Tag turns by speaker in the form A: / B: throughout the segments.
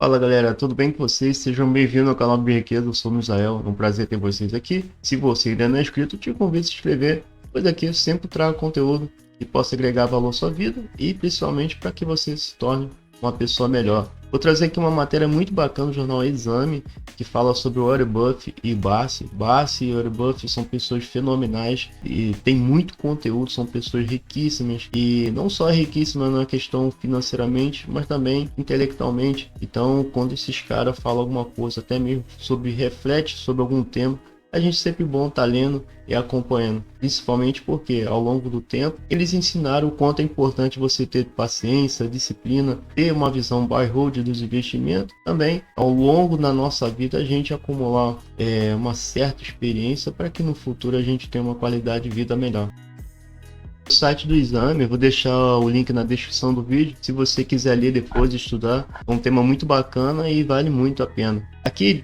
A: Fala galera, tudo bem com vocês? Sejam bem-vindos ao canal do Brinquedo, eu sou o Misael, é um prazer ter vocês aqui. Se você ainda não é inscrito, te convido a se inscrever, pois aqui eu sempre trago conteúdo que possa agregar valor à sua vida e principalmente para que você se torne uma pessoa melhor. Vou trazer aqui uma matéria muito bacana do jornal Exame, que fala sobre o Warren Buffett e Barsi. Barsi e Warren Buffett são pessoas fenomenais e tem muito conteúdo, são pessoas riquíssimas e não só riquíssimas na questão financeiramente, mas também intelectualmente. Então, quando esses caras falam alguma coisa, até mesmo reflete sobre algum tema, a gente sempre bom estar lendo e acompanhando, principalmente porque ao longo do tempo eles ensinaram o quanto é importante você ter paciência, disciplina, ter uma visão buy hold dos investimentos. Também ao longo da nossa vida a gente acumular uma certa experiência para que no futuro a gente tenha uma qualidade de vida melhor. O site do Exame, eu vou deixar o link na descrição do vídeo, se você quiser ler depois, estudar, é um tema muito bacana e vale muito a pena. Aqui,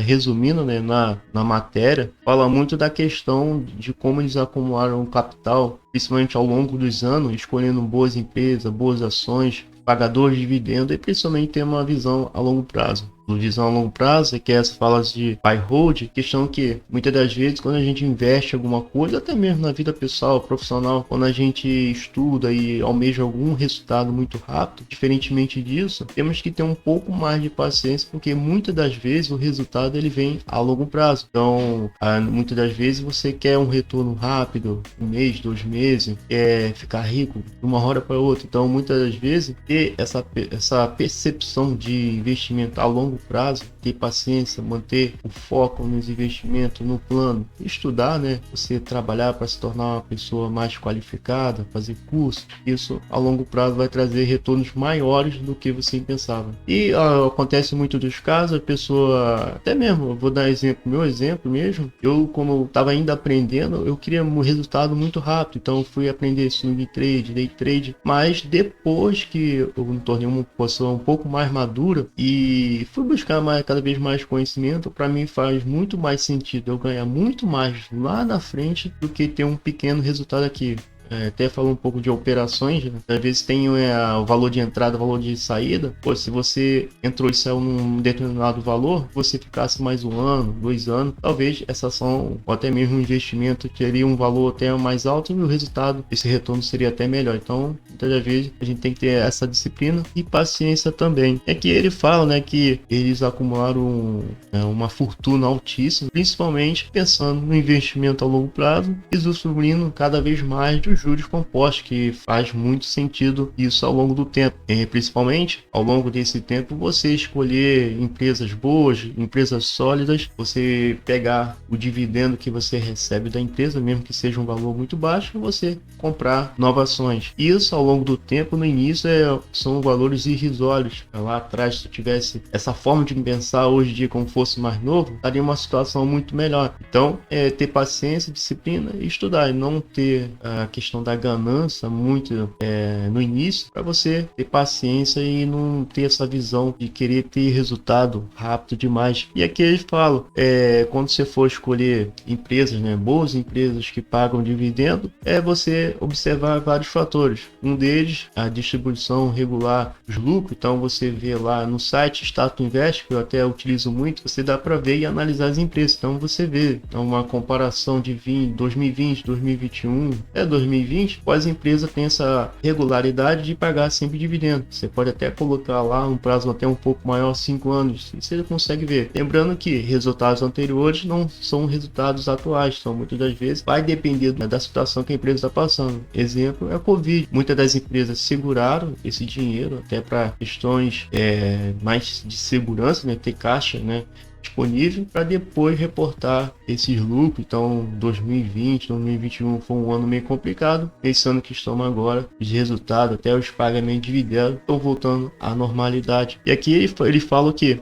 A: resumindo, né, na matéria, fala muito da questão de como eles acumularam capital, principalmente ao longo dos anos, escolhendo boas empresas, boas ações, pagadores de dividendo e principalmente ter uma visão a longo prazo. Visão a longo prazo, que é essa fala de buy hold, questão que muitas das vezes quando a gente investe em alguma coisa, até mesmo na vida pessoal, profissional, quando a gente estuda e almeja algum resultado muito rápido, diferentemente disso, temos que ter um pouco mais de paciência, porque muitas das vezes o resultado ele vem a longo prazo. Então, muitas das vezes você quer um retorno rápido, um mês, 2 meses, quer ficar rico de uma hora para outra. Então, muitas das vezes ter essa percepção de investimento a longo prazo, ter paciência, manter o foco nos investimentos, no plano, estudar, né? Você trabalhar para se tornar uma pessoa mais qualificada, fazer curso, isso a longo prazo vai trazer retornos maiores do que você pensava. E acontece muito dos casos, a pessoa, até mesmo, vou dar meu exemplo mesmo, eu como estava ainda aprendendo, eu queria um resultado muito rápido, então eu fui aprender swing trade, day trade, mas depois que eu me tornei uma pessoa um pouco mais madura e fui buscar cada vez mais conhecimento, para mim faz muito mais sentido eu ganhar muito mais lá na frente do que ter um pequeno resultado aqui. Até falou um pouco de operações, né? Às vezes tem o valor de entrada, o valor de saída. Pô, se você entrou e saiu num determinado valor, você ficasse mais 1 ano, 2 anos, talvez essa ação ou até mesmo um investimento teria um valor até mais alto e o resultado, esse retorno seria até melhor. Então, muitas das vezes a gente tem que ter essa disciplina e paciência também. É que ele fala, né, que eles acumularam uma fortuna altíssima, principalmente pensando no investimento a longo prazo e usufruindo cada vez mais dos juros compostos, que faz muito sentido isso ao longo do tempo. E principalmente ao longo desse tempo você escolher empresas boas, empresas sólidas, você pegar o dividendo que você recebe da empresa, mesmo que seja um valor muito baixo, você comprar novas ações. Isso ao longo do tempo, no início são valores irrisórios. Lá atrás, se tivesse essa forma de pensar hoje em dia como fosse mais novo, estaria uma situação muito melhor. Então, ter paciência, disciplina e estudar, e não ter a questão da ganância muito no início, para você ter paciência e não ter essa visão de querer ter resultado rápido demais. E aqui eles falam, quando você for escolher empresas, né, boas empresas que pagam dividendo, você observar vários fatores. Um deles, a distribuição regular dos lucros. Então você vê lá no site Status Invest, que eu até utilizo muito, você dá para ver e analisar as empresas. Então você vê uma comparação de 2020, 2021, 2020, quais empresas têm essa regularidade de pagar sempre dividendo. Você pode até colocar lá um prazo até um pouco maior, 5 anos, e você consegue ver. Lembrando que resultados anteriores não são resultados atuais, então muitas das vezes vai depender da situação que a empresa está passando. Exemplo é a Covid. Muitas das empresas seguraram esse dinheiro até para questões mais de segurança, né, ter caixa, né, disponível para depois reportar esses lucros. Então 2020, 2021 foi um ano meio complicado. Esse ano que estamos agora, os resultados, até os pagamentos de dividendos estão voltando à normalidade. E aqui ele fala que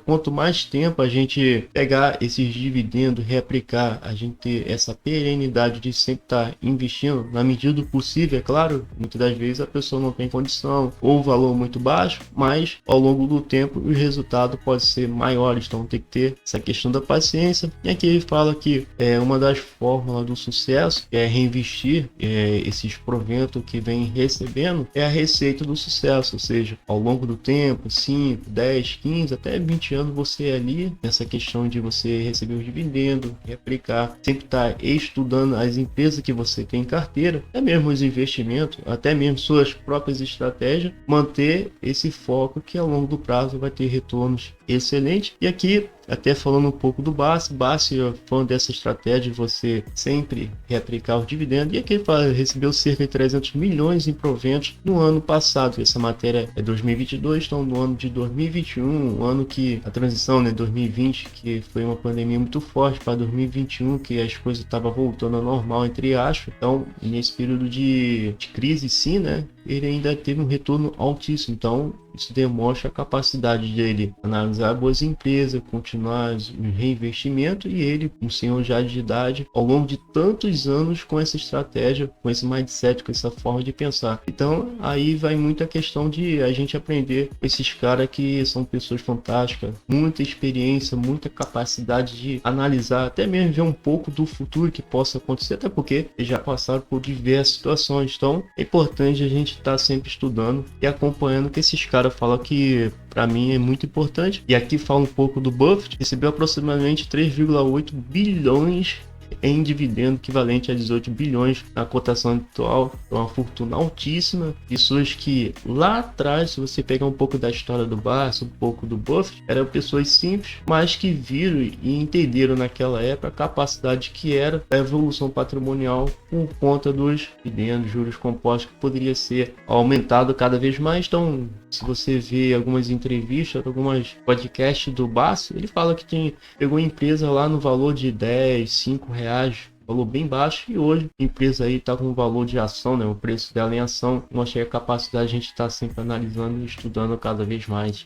A: quanto mais tempo a gente pegar esses dividendos, reaplicar, a gente ter essa perenidade de sempre estar investindo na medida do possível, é claro, muitas das vezes a pessoa não tem condição ou valor muito baixo, mas ao longo do tempo os resultados podem ser maiores. Então tem que ter essa questão da paciência. E aqui ele fala que uma das fórmulas do sucesso é reinvestir esses proventos que vem recebendo, é a receita do sucesso, ou seja, ao longo do tempo, 5, 10, 15, até 20 anos, você ali, nessa questão de você receber os dividendos, replicar, sempre estar estudando as empresas que você tem em carteira, até mesmo os investimentos, até mesmo suas próprias estratégias, manter esse foco que ao longo do prazo vai ter retornos excelentes. E aqui, até falando um pouco do Bassi é fã dessa estratégia de você sempre reaplicar os dividendos, e aqui ele fala, recebeu cerca de 300 milhões em proventos no ano passado. Essa matéria é 2022, então no ano de 2021, um ano que a transição, 2020, que foi uma pandemia muito forte, para 2021, que as coisas estavam voltando ao normal, entre aspas. Então, nesse período de crise, sim, ele ainda teve um retorno altíssimo. Então, isso demonstra a capacidade dele analisar boas empresas, continuar o reinvestimento, e ele, um senhor já de idade, ao longo de tantos anos com essa estratégia, com esse mindset, com essa forma de pensar. Então, aí vai muito a questão de a gente aprender com esses caras que são pessoas fantásticas, muita experiência, muita capacidade de analisar, até mesmo ver um pouco do futuro que possa acontecer, até porque eles já passaram por diversas situações. Então, é importante a gente estar sempre estudando e acompanhando o que esses caras falam, que para mim é muito importante. E aqui fala um pouco do Buffett, recebeu aproximadamente 3,8 bilhões em dividendo, equivalente a 18 bilhões na cotação atual. É uma fortuna altíssima. Pessoas que lá atrás, se você pegar um pouco da história do Barça, um pouco do Buffett, eram pessoas simples, mas que viram e entenderam naquela época a capacidade que era a evolução patrimonial por conta dos dividendos, juros compostos, que poderia ser aumentado cada vez mais. Então, se você vê algumas entrevistas, algumas podcasts do Barça, ele fala que pegou a empresa lá no valor de 10, 5 reais, valor bem baixo, e hoje a empresa aí está com um valor de ação, o preço dela em ação. Mostra a capacidade de a gente estar sempre analisando e estudando cada vez mais.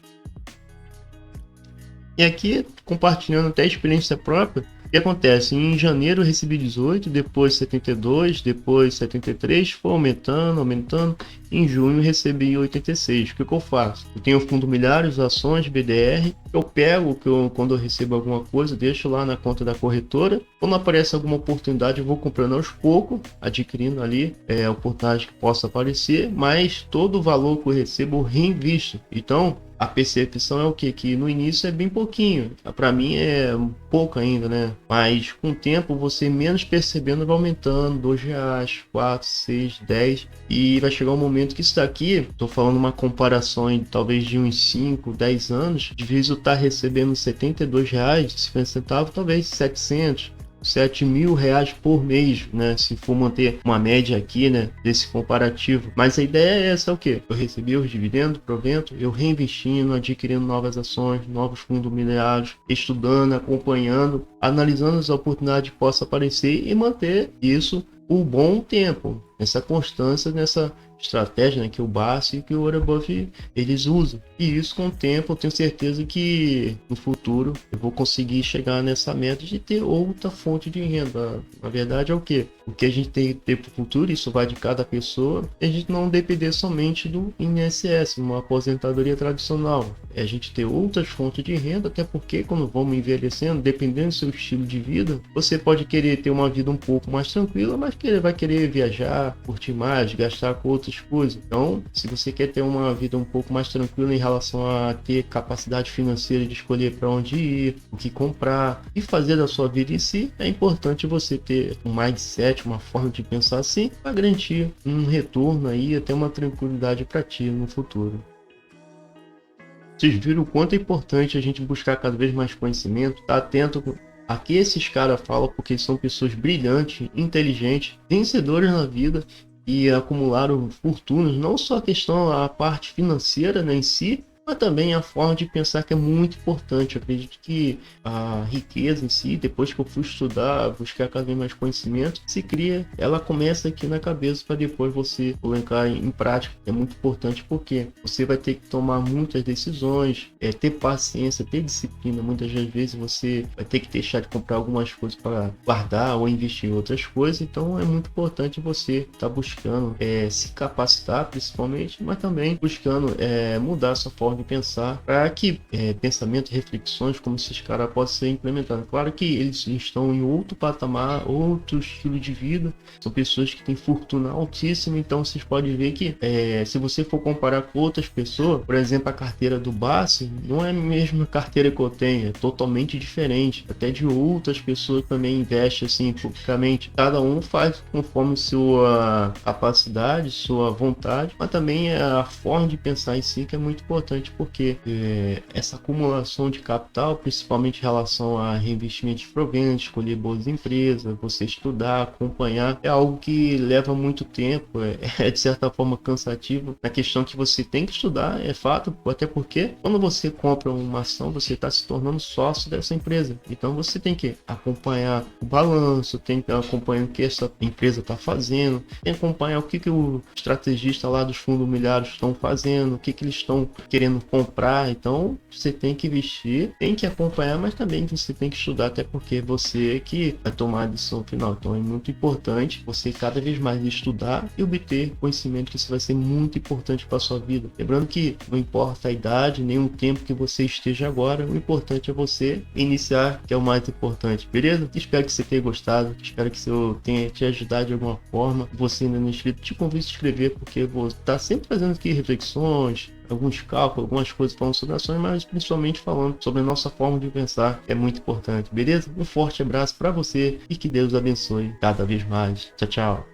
A: E aqui, compartilhando até a experiência própria, o que acontece? Em janeiro eu recebi 18, depois 72, depois 73, foi aumentando. Em junho eu recebi 86. O que eu faço? Eu tenho fundo milhares, ações, BDR. Eu pego, quando eu recebo alguma coisa, deixo lá na conta da corretora. Quando aparece alguma oportunidade, eu vou comprando aos poucos, adquirindo ali a oportunidade que possa aparecer, mas todo o valor que eu recebo eu reinvisto. Então, a percepção é o quê? Que no início é bem pouquinho. Para mim é pouco ainda, Mas com o tempo, você menos percebendo, vai aumentando, 2 reais, 4, 6, 10. E vai chegar um momento que isso daqui, tô falando uma comparação talvez de uns 5, 10 anos, de vez eu estar recebendo R$72,50, talvez 700. 7 mil reais por mês, se for manter uma média aqui, desse comparativo. Mas a ideia é essa, o quê? Eu recebi os dividendos, provento, eu reinvestindo, adquirindo novas ações, novos fundos imobiliários, estudando, acompanhando, analisando as oportunidades que possam aparecer e manter isso por bom tempo. Essa constância nessa estratégia, que o Barsi e que o Warren Buffett eles usam. E isso, com o tempo, eu tenho certeza que no futuro eu vou conseguir chegar nessa meta de ter outra fonte de renda. Na verdade é o que? O que a gente tem que ter para o futuro, isso vai de cada pessoa, é a gente não depender somente do INSS, uma aposentadoria tradicional. É a gente ter outras fontes de renda, até porque quando vamos envelhecendo, dependendo do seu estilo de vida, você pode querer ter uma vida um pouco mais tranquila, mas vai querer viajar, curtir mais, gastar com outras coisas. Então, se você quer ter uma vida um pouco mais tranquila em relação a ter capacidade financeira de escolher para onde ir, o que comprar e fazer da sua vida em si, é importante você ter um mindset, uma forma de pensar assim, para garantir um retorno aí, até uma tranquilidade para ti no futuro. Vocês viram o quanto é importante a gente buscar cada vez mais conhecimento, estar atento a que esses caras falam, porque são pessoas brilhantes, inteligentes, vencedoras na vida e acumularam fortunas, não só a parte financeira, em si, mas também a forma de pensar, que é muito importante. Eu acredito que a riqueza em si, depois que eu fui estudar, buscar cada vez mais conhecimento, se cria, ela começa aqui na cabeça para depois você colocar em prática. É muito importante porque você vai ter que tomar muitas decisões, ter paciência, ter disciplina. Muitas das vezes você vai ter que deixar de comprar algumas coisas para guardar ou investir em outras coisas. Então é muito importante você estar buscando se capacitar, principalmente, mas também buscando mudar a sua forma forma de pensar, para que pensamento e reflexões como esses caras possam ser implementados. Claro que eles estão em outro patamar, outro estilo de vida, são pessoas que têm fortuna altíssima, então vocês podem ver que se você for comparar com outras pessoas, por exemplo, a carteira do Bassi não é a mesma carteira que eu tenho, é totalmente diferente, até de outras pessoas também investem assim publicamente, cada um faz conforme sua capacidade, sua vontade, mas também a forma de pensar em si que é muito importante, porque essa acumulação de capital, principalmente em relação a reinvestimento de proventos, escolher boas empresas, você estudar, acompanhar, é algo que leva muito tempo, é de certa forma cansativo, na questão que você tem que estudar, é fato, até porque quando você compra uma ação, você está se tornando sócio dessa empresa, então você tem que acompanhar o balanço, tem que acompanhar o que essa empresa está fazendo, tem que acompanhar o que o estrategista lá dos fundos imobiliários estão fazendo, o que eles estão querendo comprar, então você tem que investir, tem que acompanhar, mas também você tem que estudar, até porque você que vai tomar a decisão final, então é muito importante você cada vez mais estudar e obter conhecimento, que isso vai ser muito importante para a sua vida. Lembrando que não importa a idade, nem o tempo que você esteja agora, o importante é você iniciar, que é o mais importante, beleza? Espero que você tenha gostado, espero que eu tenha te ajudado de alguma forma. Você ainda não é inscrito, te convido a se inscrever, porque eu vou estar sempre fazendo aqui reflexões, alguns cálculos, algumas coisas falando sobre ações, mas principalmente falando sobre a nossa forma de pensar, é muito importante, beleza? Um forte abraço para você e que Deus abençoe cada vez mais. Tchau, tchau.